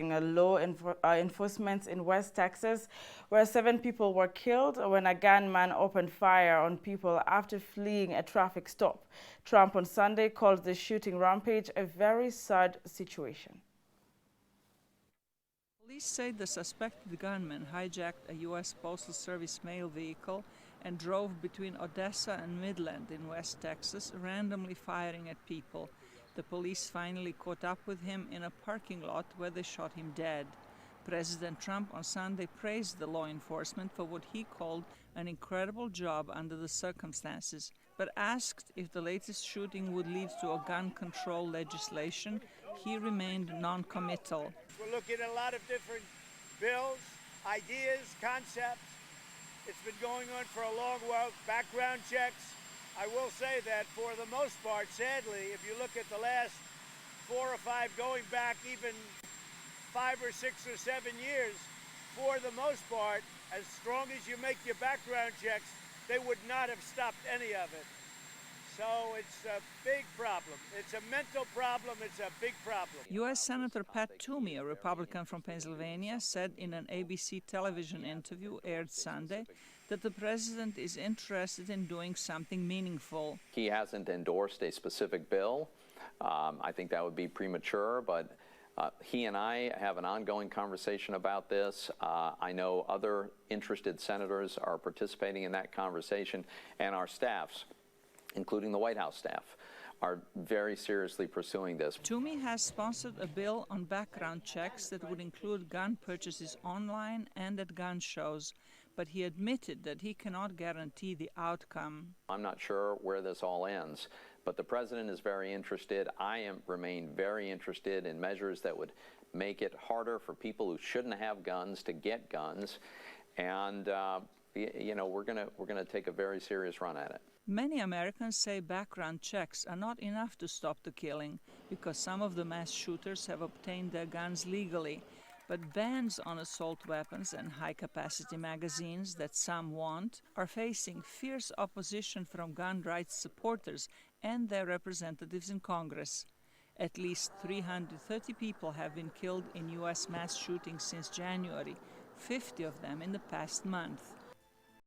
Enforcement in West Texas, where 7 people were killed when a gunman opened fire on people after fleeing a traffic stop. Trump on Sunday called the shooting rampage a very sad situation. Police say the suspected gunman hijacked a U.S. Postal Service mail vehicle and drove between Odessa and Midland in West Texas, randomly firing at people. The police finally caught up with him in a parking lot where they shot him dead. President Trump on Sunday praised the law enforcement for what he called an incredible job under the circumstances, but asked if the latest shooting would lead to a gun control legislation. He remained non-committal. We're looking at a lot of different bills, ideas, concepts. It's been going on for a long while, background checks. I will say that for the most part, sadly, if you look at the last 4 or 5, going back even 5 or 6 or 7 years, for the most part, as strong as you make your background checks, they would not have stopped any of it. So it's a big problem. It's a mental problem. It's a big problem. U.S. Senator Pat Toomey, a Republican from Pennsylvania, said in an ABC television interview aired Sunday that the president is interested in doing something meaningful. He hasn't endorsed a specific bill. I think that would be premature, but he and I have an ongoing conversation about this. I know other interested senators are participating in that conversation, and our staffs, including the White House staff, are very seriously pursuing this. Toomey has sponsored a bill on background checks that would include gun purchases online and at gun shows, but he admitted that he cannot guarantee the outcome. I'm not sure where this all ends, but the president is very interested. I remain very interested in measures that would make it harder for people who shouldn't have guns to get guns, and you know, we're gonna take a very serious run at it. Many Americans say background checks are not enough to stop the killing because some of the mass shooters have obtained their guns legally. But bans on assault weapons and high-capacity magazines that some want are facing fierce opposition from gun rights supporters and their representatives in Congress. At least 330 people have been killed in U.S. mass shootings since January, 50 of them in the past month.